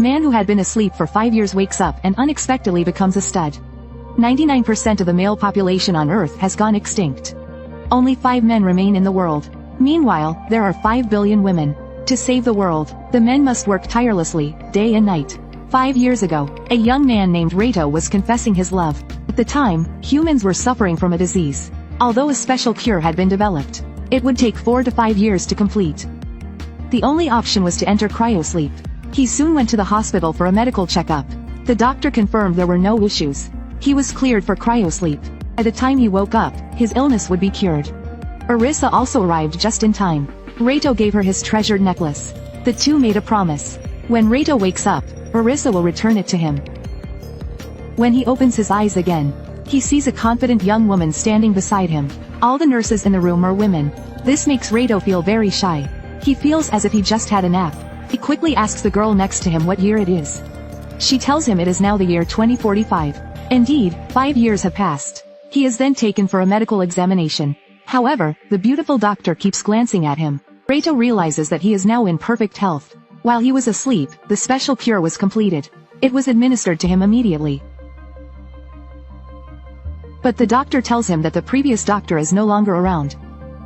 Man who had been asleep for 5 years wakes up and unexpectedly becomes a stud. 99% of the male population on Earth has gone extinct. Only 5 men remain in the world. Meanwhile, there are 5 billion women. To save the world, the men must work tirelessly, day and night. 5 years ago, a young man named Reito was confessing his love. At the time, humans were suffering from a disease. Although a special cure had been developed, it would take 4 to 5 years to complete. The only option was to enter cryosleep. He soon went to the hospital for a medical checkup. The doctor confirmed there were no issues. He was cleared for cryosleep. By the time he woke up, his illness would be cured. Arisa also arrived just in time. Reito gave her his treasured necklace. The two made a promise. When Reito wakes up, Arisa will return it to him. When he opens his eyes again, he sees a confident young woman standing beside him. All the nurses in the room are women. This makes Reito feel very shy. He feels as if he just had a nap. He quickly asks the girl next to him what year it is. She tells him it is now the year 2045. Indeed, 5 years have passed. He is then taken for a medical examination. However, the beautiful doctor keeps glancing at him. Reito realizes that he is now in perfect health. While he was asleep, the special cure was completed. It was administered to him immediately. But the doctor tells him that the previous doctor is no longer around.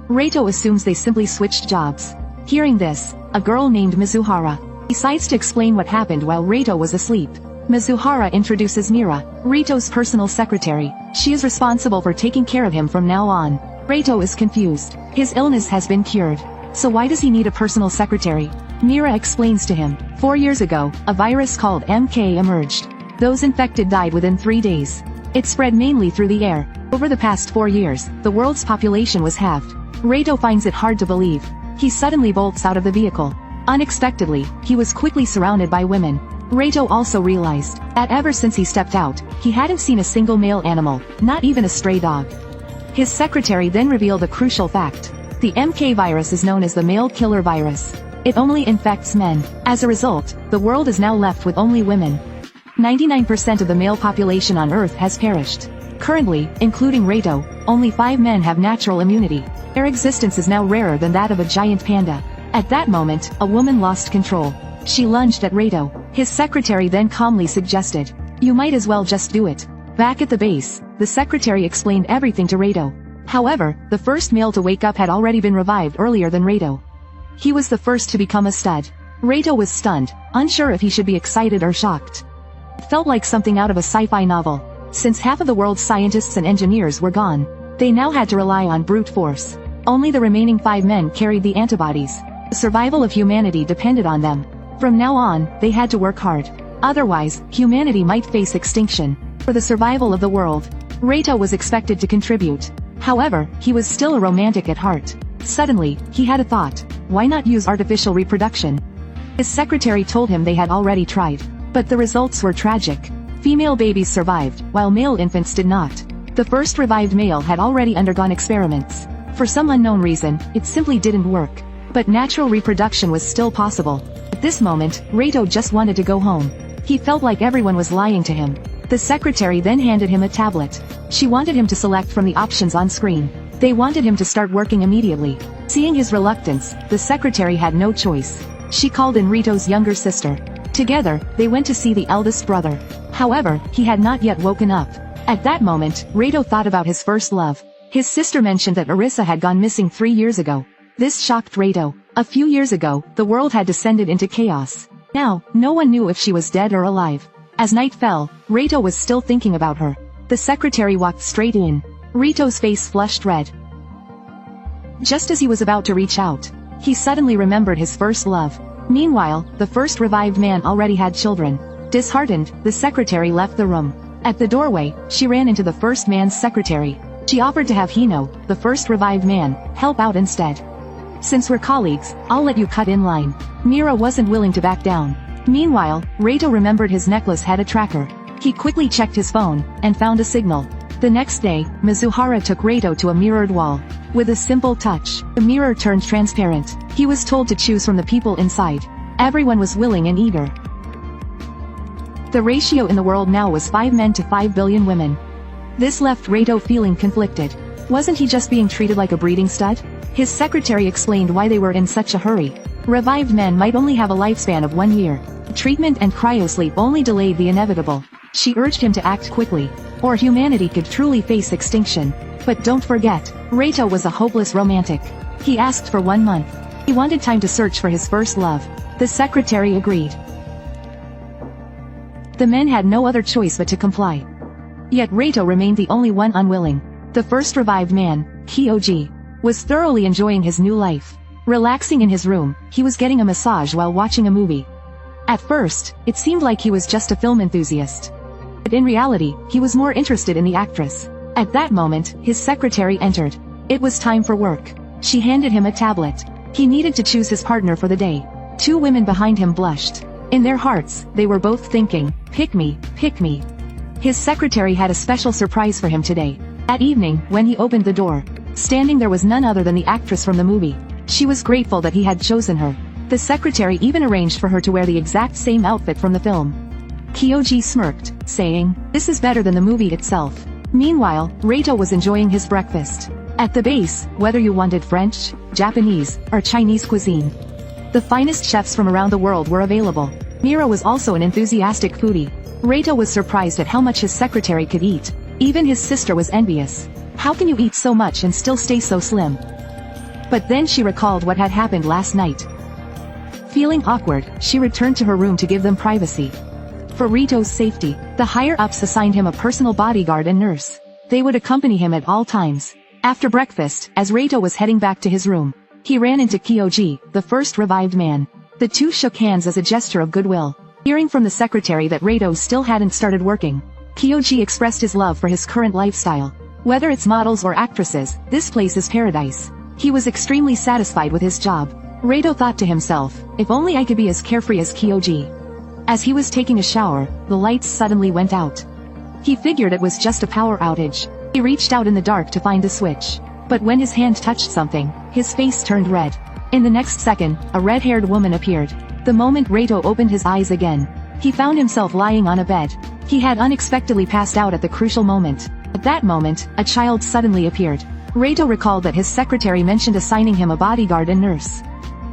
Reito assumes they simply switched jobs. Hearing this, a girl named Mizuhara decides to explain what happened while Reito was asleep. Mizuhara introduces Mira, Reito's personal secretary. She is responsible for taking care of him from now on. Reito is confused. His illness has been cured. So why does he need a personal secretary? Mira explains to him. 4 years ago, a virus called MK emerged. Those infected died within 3 days. It spread mainly through the air. Over the past 4 years, the world's population was halved. Reito finds it hard to believe. He suddenly bolts out of the vehicle. Unexpectedly, he was quickly surrounded by women. Reito also realized that ever since he stepped out, he hadn't seen a single male animal, not even a stray dog. His secretary then revealed a crucial fact. The MK virus is known as the male killer virus. It only infects men. As a result, the world is now left with only women. 99% of the male population on Earth has perished. Currently, including Reito, only 5 men have natural immunity. Their existence is now rarer than that of a giant panda. At that moment, a woman lost control. She lunged at Reito. His secretary then calmly suggested, "You might as well just do it." Back at the base, the secretary explained everything to Reito. However, the first male to wake up had already been revived earlier than Reito. He was the first to become a stud. Reito was stunned, unsure if he should be excited or shocked. It felt like something out of a sci-fi novel. Since half of the world's scientists and engineers were gone, they now had to rely on brute force. Only the remaining 5 men carried the antibodies. The survival of humanity depended on them. From now on, they had to work hard. Otherwise, humanity might face extinction. For the survival of the world, Reito was expected to contribute. However, he was still a romantic at heart. Suddenly, he had a thought. Why not use artificial reproduction? His secretary told him they had already tried. But the results were tragic. Female babies survived, while male infants did not. The first revived male had already undergone experiments. For some unknown reason, it simply didn't work. But natural reproduction was still possible. At this moment, Reito just wanted to go home. He felt like everyone was lying to him. The secretary then handed him a tablet. She wanted him to select from the options on screen. They wanted him to start working immediately. Seeing his reluctance, the secretary had no choice. She called in Reito's younger sister. Together, they went to see the eldest brother. However, he had not yet woken up. At that moment, Reito thought about his first love. His sister mentioned that Arisa had gone missing 3 years ago. This shocked Reito. A few years ago, the world had descended into chaos. Now, no one knew if she was dead or alive. As night fell, Reito was still thinking about her. The secretary walked straight in. Reito's face flushed red. Just as he was about to reach out, he suddenly remembered his first love. Meanwhile, the first revived man already had children. Disheartened, the secretary left the room. At the doorway, she ran into the first man's secretary. She offered to have Hino, the first revived man, help out instead. "Since we're colleagues, I'll let you cut in line." Mira wasn't willing to back down. Meanwhile, Reito remembered his necklace had a tracker. He quickly checked his phone, and found a signal. The next day, Mizuhara took Reito to a mirrored wall. With a simple touch, the mirror turned transparent. He was told to choose from the people inside. Everyone was willing and eager. The ratio in the world now was 5 men to 5 billion women. This left Reito feeling conflicted. Wasn't he just being treated like a breeding stud? His secretary explained why they were in such a hurry. Revived men might only have a lifespan of 1 year. Treatment and cryosleep only delayed the inevitable. She urged him to act quickly, or humanity could truly face extinction. But don't forget, Reito was a hopeless romantic. He asked for 1 month. He wanted time to search for his first love. The secretary agreed. The men had no other choice but to comply. Yet Reito remained the only one unwilling. The first revived man, Kyoji, was thoroughly enjoying his new life. Relaxing in his room, he was getting a massage while watching a movie. At first, it seemed like he was just a film enthusiast. But in reality, he was more interested in the actress. At that moment, his secretary entered. It was time for work. She handed him a tablet. He needed to choose his partner for the day. 2 women behind him blushed. In their hearts, they were both thinking, pick me, pick me. His secretary had a special surprise for him today. That evening, when he opened the door, standing there was none other than the actress from the movie. She was grateful that he had chosen her. The secretary even arranged for her to wear the exact same outfit from the film. Kyoji smirked, saying, "This is better than the movie itself." Meanwhile, Reito was enjoying his breakfast. At the base, whether you wanted French, Japanese, or Chinese cuisine, the finest chefs from around the world were available. Mira was also an enthusiastic foodie. Reito was surprised at how much his secretary could eat. Even his sister was envious. How can you eat so much and still stay so slim? But then she recalled what had happened last night. Feeling awkward, she returned to her room to give them privacy. For Reito's safety, the higher-ups assigned him a personal bodyguard and nurse. They would accompany him at all times. After breakfast, as Reito was heading back to his room, he ran into Kyoji, the first revived man. The two shook hands as a gesture of goodwill. Hearing from the secretary that Reito still hadn't started working, Kyoji expressed his love for his current lifestyle. Whether it's models or actresses, this place is paradise. He was extremely satisfied with his job. Reito thought to himself, if only I could be as carefree as Kyoji. As he was taking a shower, the lights suddenly went out. He figured it was just a power outage. He reached out in the dark to find the switch. But when his hand touched something, his face turned red. In the next second, a red-haired woman appeared. The moment Reito opened his eyes again, he found himself lying on a bed. He had unexpectedly passed out at the crucial moment. At that moment, a child suddenly appeared. Reito recalled that his secretary mentioned assigning him a bodyguard and nurse.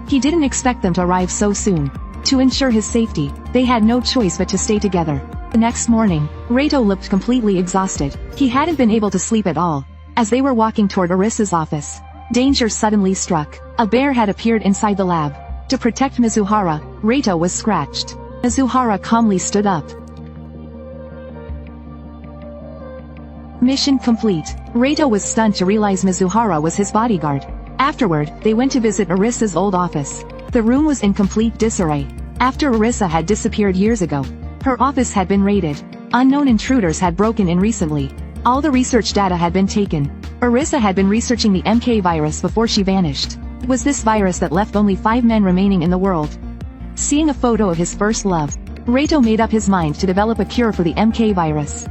He didn't expect them to arrive so soon. To ensure his safety, they had no choice but to stay together. The next morning, Reito looked completely exhausted. He hadn't been able to sleep at all. As they were walking toward Arisa's office, danger suddenly struck. A bear had appeared inside the lab. To protect Mizuhara, Reito was scratched. Mizuhara calmly stood up. Mission complete. Reito was stunned to realize Mizuhara was his bodyguard. Afterward, they went to visit Arisa's old office. The room was in complete disarray. After Arisa had disappeared years ago, her office had been raided. Unknown intruders had broken in recently. All the research data had been taken. Arisa had been researching the MK virus before she vanished. It was this virus that left only 5 men remaining in the world. Seeing a photo of his first love, Reito made up his mind to develop a cure for the MK virus.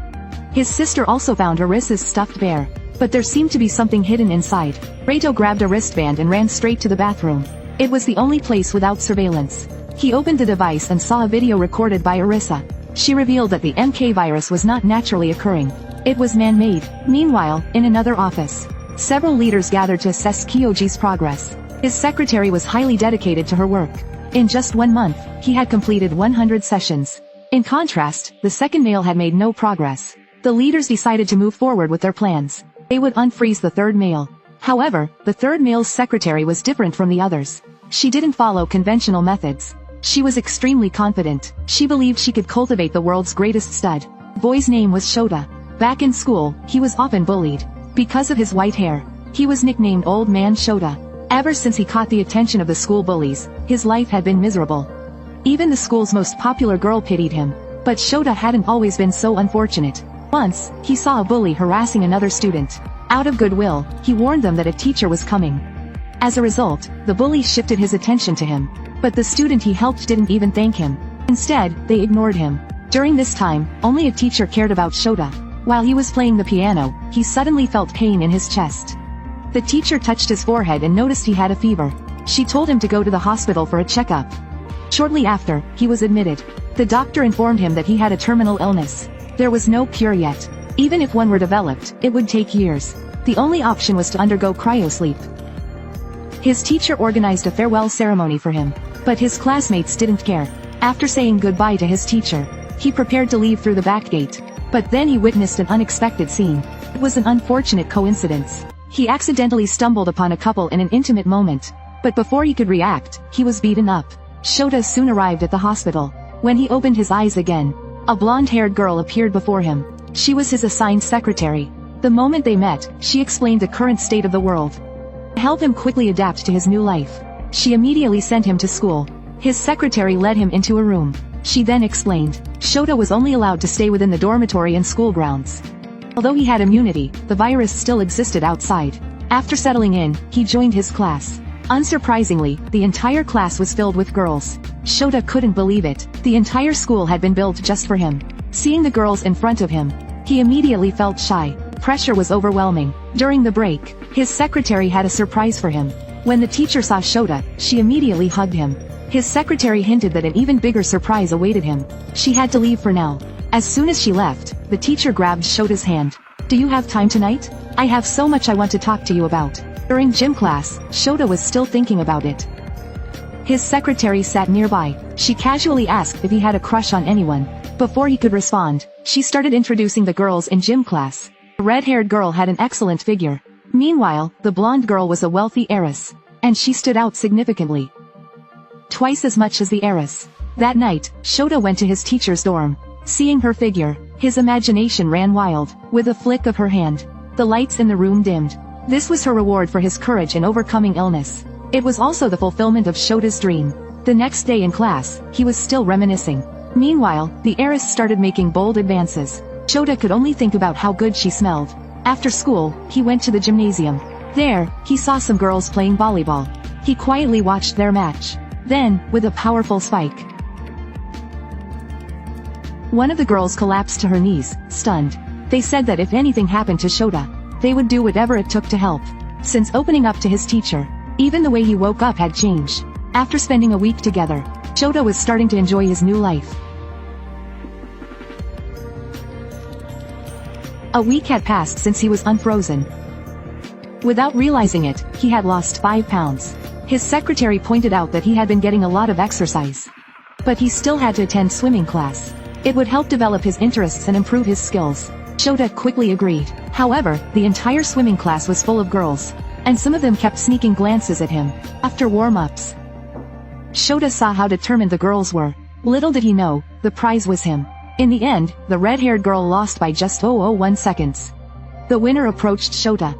His sister also found Arisa's stuffed bear, but there seemed to be something hidden inside. Reito grabbed a wristband and ran straight to the bathroom. It was the only place without surveillance. He opened the device and saw a video recorded by Arisa. She revealed that the MK virus was not naturally occurring. It was man-made. Meanwhile, in another office, several leaders gathered to assess Kyoji's progress. His secretary was highly dedicated to her work. In just 1 month, he had completed 100 sessions. In contrast, the second male had made no progress. The leaders decided to move forward with their plans. They would unfreeze the third male. However, the third male's secretary was different from the others. She didn't follow conventional methods. She was extremely confident. She believed she could cultivate the world's greatest stud. Boy's name was Shota. Back in school, he was often bullied. Because of his white hair, he was nicknamed Old Man Shota. Ever since he caught the attention of the school bullies, his life had been miserable. Even the school's most popular girl pitied him. But Shota hadn't always been so unfortunate. Once, he saw a bully harassing another student. Out of goodwill, he warned them that a teacher was coming. As a result, the bully shifted his attention to him. But the student he helped didn't even thank him. Instead, they ignored him. During this time, only a teacher cared about Shota. While he was playing the piano, he suddenly felt pain in his chest. The teacher touched his forehead and noticed he had a fever. She told him to go to the hospital for a checkup. Shortly after, he was admitted. The doctor informed him that he had a terminal illness. There was no cure yet. Even if one were developed, it would take years. The only option was to undergo cryosleep. His teacher organized a farewell ceremony for him, but his classmates didn't care. After saying goodbye to his teacher, he prepared to leave through the back gate. But then he witnessed an unexpected scene. It was an unfortunate coincidence. He accidentally stumbled upon a couple in an intimate moment. But before he could react, he was beaten up. Shota soon arrived at the hospital. When he opened his eyes again, a blonde-haired girl appeared before him. She was his assigned secretary. The moment they met, she explained the current state of the world. To help him quickly adapt to his new life, she immediately sent him to school. His secretary led him into a room. She then explained, Shota was only allowed to stay within the dormitory and school grounds. Although he had immunity, the virus still existed outside. After settling in, he joined his class. Unsurprisingly, the entire class was filled with girls. Shota couldn't believe it. The entire school had been built just for him. Seeing the girls in front of him, he immediately felt shy. Pressure was overwhelming. During the break, his secretary had a surprise for him. When the teacher saw Shota, she immediately hugged him. His secretary hinted that an even bigger surprise awaited him. She had to leave for now. As soon as she left, the teacher grabbed Shota's hand. Do you have time tonight? I have so much I want to talk to you about. During gym class, Shota was still thinking about it. His secretary sat nearby. She casually asked if he had a crush on anyone. Before he could respond, she started introducing the girls in gym class. The red-haired girl had an excellent figure. Meanwhile, the blonde girl was a wealthy heiress. And she stood out significantly. Twice as much as the heiress. That night, Shota went to his teacher's dorm. Seeing her figure, his imagination ran wild. With a flick of her hand, the lights in the room dimmed. This was her reward for his courage in overcoming illness. It was also the fulfillment of Shota's dream. The next day in class, he was still reminiscing. Meanwhile, the heiress started making bold advances. Shota could only think about how good she smelled. After school, he went to the gymnasium. There, he saw some girls playing volleyball. He quietly watched their match. Then, with a powerful spike, one of the girls collapsed to her knees, stunned. They said that if anything happened to Shota, they would do whatever it took to help. Since opening up to his teacher, even the way he woke up had changed. After spending a week together, Shota was starting to enjoy his new life. A week had passed since he was unfrozen. Without realizing it, he had lost 5 pounds. His secretary pointed out that he had been getting a lot of exercise. But he still had to attend swimming class. It would help develop his interests and improve his skills. Shota quickly agreed. However, the entire swimming class was full of girls, and some of them kept sneaking glances at him. After warm-ups, Shota saw how determined the girls were. Little did he know, the prize was him. In the end, the red-haired girl lost by just 0.01 seconds. The winner approached Shota.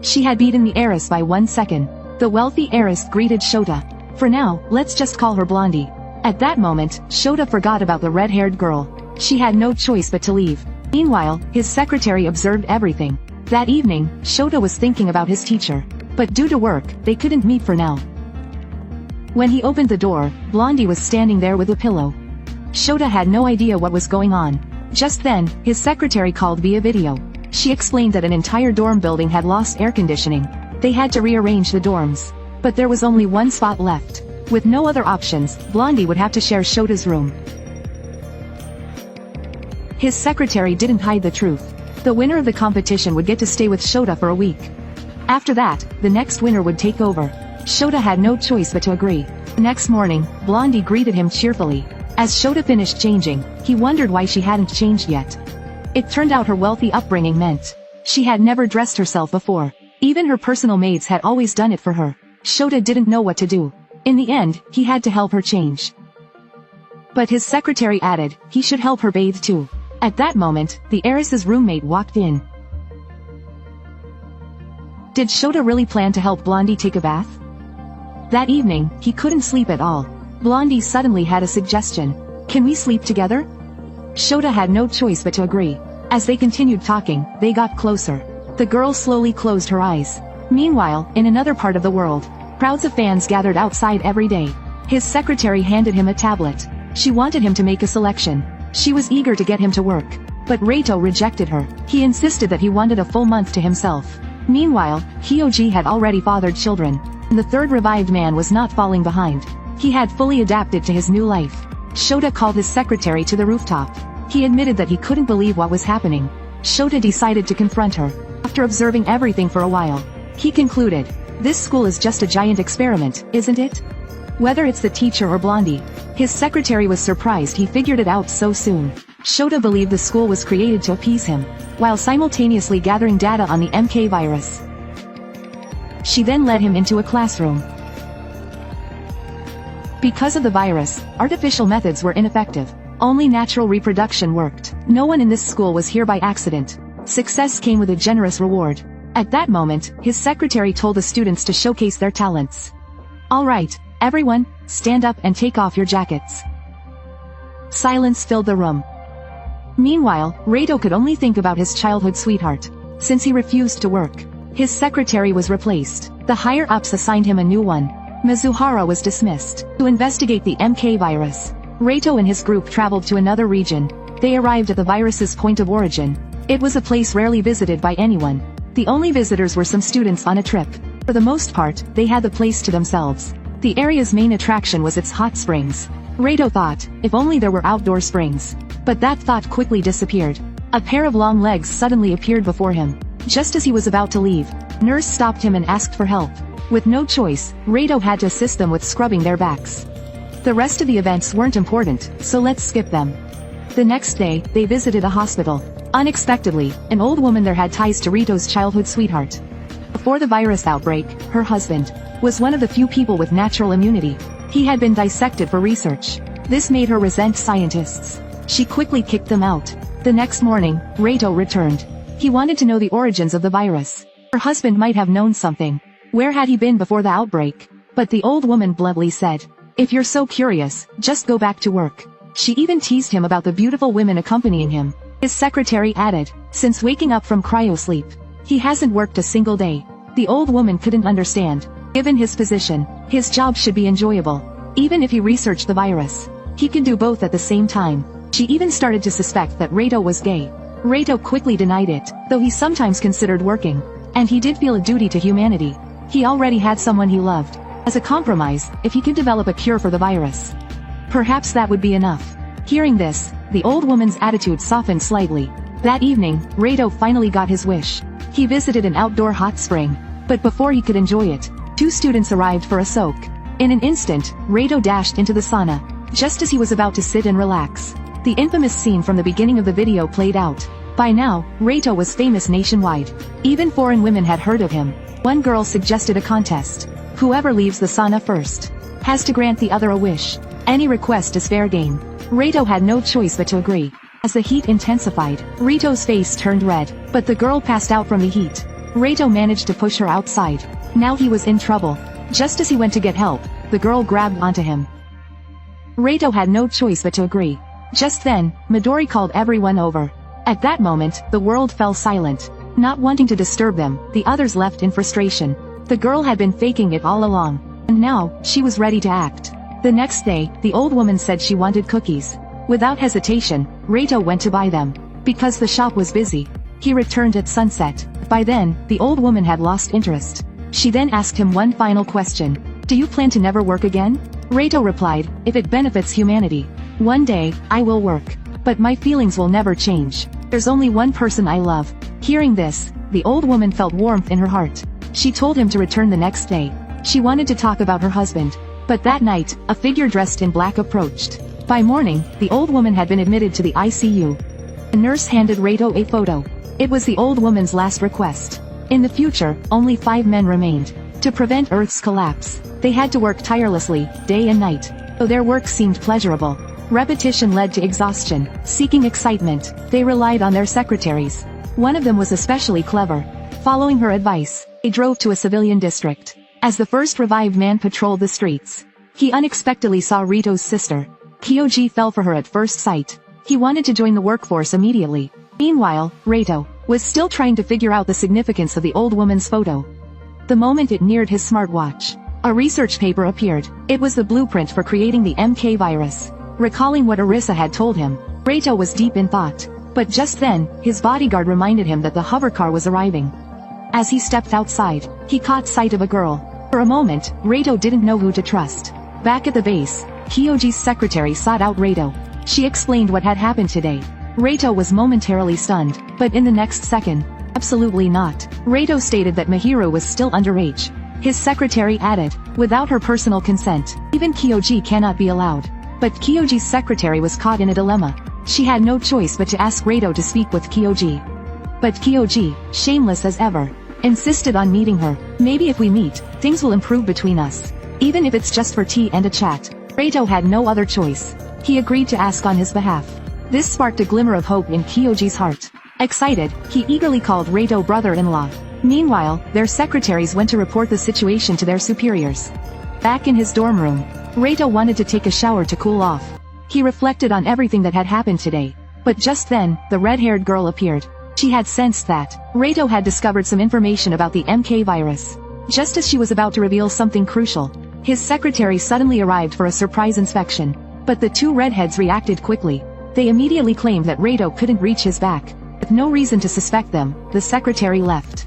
She had beaten the heiress by 1 second. The wealthy heiress greeted Shota. For now, let's just call her Blondie. At that moment, Shota forgot about the red-haired girl. She had no choice but to leave. Meanwhile, his secretary observed everything. That evening, Shota was thinking about his teacher. But due to work, they couldn't meet for now. When he opened the door, Blondie was standing there with a pillow. Shota had no idea what was going on. Just then, his secretary called via video. She explained that an entire dorm building had lost air conditioning. They had to rearrange the dorms. But there was only one spot left. With no other options, Blondie would have to share Shota's room. His secretary didn't hide the truth. The winner of the competition would get to stay with Shota for a week. After that, the next winner would take over. Shota had no choice but to agree. The next morning, Blondie greeted him cheerfully. As Shota finished changing, he wondered why she hadn't changed yet. It turned out her wealthy upbringing meant she had never dressed herself before. Even her personal maids had always done it for her. Shota didn't know what to do. In the end, he had to help her change. But his secretary added, he should help her bathe too. At that moment, the heiress's roommate walked in. Did Shota really plan to help Blondie take a bath? That evening, he couldn't sleep at all. Blondie suddenly had a suggestion. Can we sleep together? Shota had no choice but to agree. As they continued talking, they got closer. The girl slowly closed her eyes. Meanwhile, in another part of the world, crowds of fans gathered outside every day. His secretary handed him a tablet. She wanted him to make a selection. She was eager to get him to work. But Reito rejected her. He insisted that he wanted a full month to himself. Meanwhile, Hyoji had already fathered children. And the third revived man was not falling behind. He had fully adapted to his new life. Shota called his secretary to the rooftop. He admitted that he couldn't believe what was happening. Shota decided to confront her. After observing everything for a while, he concluded, this school is just a giant experiment, isn't it? Whether it's the teacher or Blondie. His secretary was surprised he figured it out so soon. Shota believed the school was created to appease him, while simultaneously gathering data on the MK virus. She then led him into a classroom. Because of the virus, artificial methods were ineffective. Only natural reproduction worked. No one in this school was here by accident. Success came with a generous reward. At that moment, his secretary told the students to showcase their talents. All right, everyone, stand up and take off your jackets. Silence filled the room. Meanwhile, Reito could only think about his childhood sweetheart. Since he refused to work, his secretary was replaced. The higher-ups assigned him a new one. Mizuhara was dismissed. To investigate the MK virus, Reito and his group traveled to another region. They arrived at the virus's point of origin. It was a place rarely visited by anyone. The only visitors were some students on a trip. For the most part, they had the place to themselves. The area's main attraction was its hot springs. Reito thought, if only there were outdoor springs. But that thought quickly disappeared. A pair of long legs suddenly appeared before him. Just as he was about to leave, Nurse stopped him and asked for help. With no choice, Reito had to assist them with scrubbing their backs. The rest of the events weren't important, so let's skip them. The next day, they visited a hospital. Unexpectedly, an old woman there had ties to Reito's childhood sweetheart. Before the virus outbreak, her husband was one of the few people with natural immunity. He had been dissected for research. This made her resent scientists. She quickly kicked them out. The next morning, Reito returned. He wanted to know the origins of the virus. Her husband might have known something. Where had he been before the outbreak? But the old woman bluntly said, "If you're so curious, just go back to work." She even teased him about the beautiful women accompanying him. His secretary added, "Since waking up from cryosleep, he hasn't worked a single day." The old woman couldn't understand. Given his position, his job should be enjoyable. Even if he researched the virus, he could do both at the same time. She even started to suspect that Reito was gay. Reito quickly denied it, though he sometimes considered working. And he did feel a duty to humanity. He already had someone he loved. As a compromise, if he could develop a cure for the virus, perhaps that would be enough. Hearing this, the old woman's attitude softened slightly. That evening, Reito finally got his wish. He visited an outdoor hot spring. But before he could enjoy it, two students arrived for a soak. In an instant, Reito dashed into the sauna. Just as he was about to sit and relax, the infamous scene from the beginning of the video played out. By now, Reito was famous nationwide. Even foreign women had heard of him. One girl suggested a contest. Whoever leaves the sauna first has to grant the other a wish. Any request is fair game. Reito had no choice but to agree. As the heat intensified, Reito's face turned red, but the girl passed out from the heat. Reito managed to push her outside. Now he was in trouble. Just as he went to get help, the girl grabbed onto him. Reito had no choice but to agree. Just then, Midori called everyone over. At that moment, the world fell silent. Not wanting to disturb them, the others left in frustration. The girl had been faking it all along. And now, she was ready to act. The next day, the old woman said she wanted cookies. Without hesitation, Reito went to buy them. Because the shop was busy, he returned at sunset. By then, the old woman had lost interest. She then asked him one final question. "Do you plan to never work again?" Reito replied, "If it benefits humanity. One day, I will work. But my feelings will never change. There's only one person I love." Hearing this, the old woman felt warmth in her heart. She told him to return the next day. She wanted to talk about her husband. But that night, a figure dressed in black approached. By morning, the old woman had been admitted to the ICU. A nurse handed Reito a photo. It was the old woman's last request. In the future, only 5 men remained. To prevent Earth's collapse, they had to work tirelessly, day and night. Though their work seemed pleasurable, repetition led to exhaustion. Seeking excitement, they relied on their secretaries. One of them was especially clever. Following her advice, they drove to a civilian district. As the first revived man patrolled the streets, he unexpectedly saw Rito's sister. Kyoji fell for her at first sight. He wanted to join the workforce immediately. Meanwhile, Reito was still trying to figure out the significance of the old woman's photo. The moment it neared his smartwatch, a research paper appeared. It was the blueprint for creating the MK virus. Recalling what Arisa had told him, Reito was deep in thought. But just then, his bodyguard reminded him that the hovercar was arriving. As he stepped outside, he caught sight of a girl. For a moment, Reito didn't know who to trust. Back at the base, Kyoji's secretary sought out Reito. She explained what had happened today. Reito was momentarily stunned, but in the next second, absolutely not. Reito stated that Mihiru was still underage. His secretary added, without her personal consent, even Kyoji cannot be allowed. But Kyoji's secretary was caught in a dilemma. She had no choice but to ask Reito to speak with Kyoji. But Kyoji, shameless as ever, insisted on meeting her. Maybe if we meet, things will improve between us. Even if it's just for tea and a chat. Reito had no other choice. He agreed to ask on his behalf. This sparked a glimmer of hope in Kyoji's heart. Excited, he eagerly called Reito brother-in-law. Meanwhile, their secretaries went to report the situation to their superiors. Back in his dorm room, Reito wanted to take a shower to cool off. He reflected on everything that had happened today. But just then, the red-haired girl appeared. She had sensed that Reito had discovered some information about the MK virus. Just as she was about to reveal something crucial, his secretary suddenly arrived for a surprise inspection. But the two redheads reacted quickly. They immediately claimed that Reito couldn't reach his back. With no reason to suspect them, the secretary left.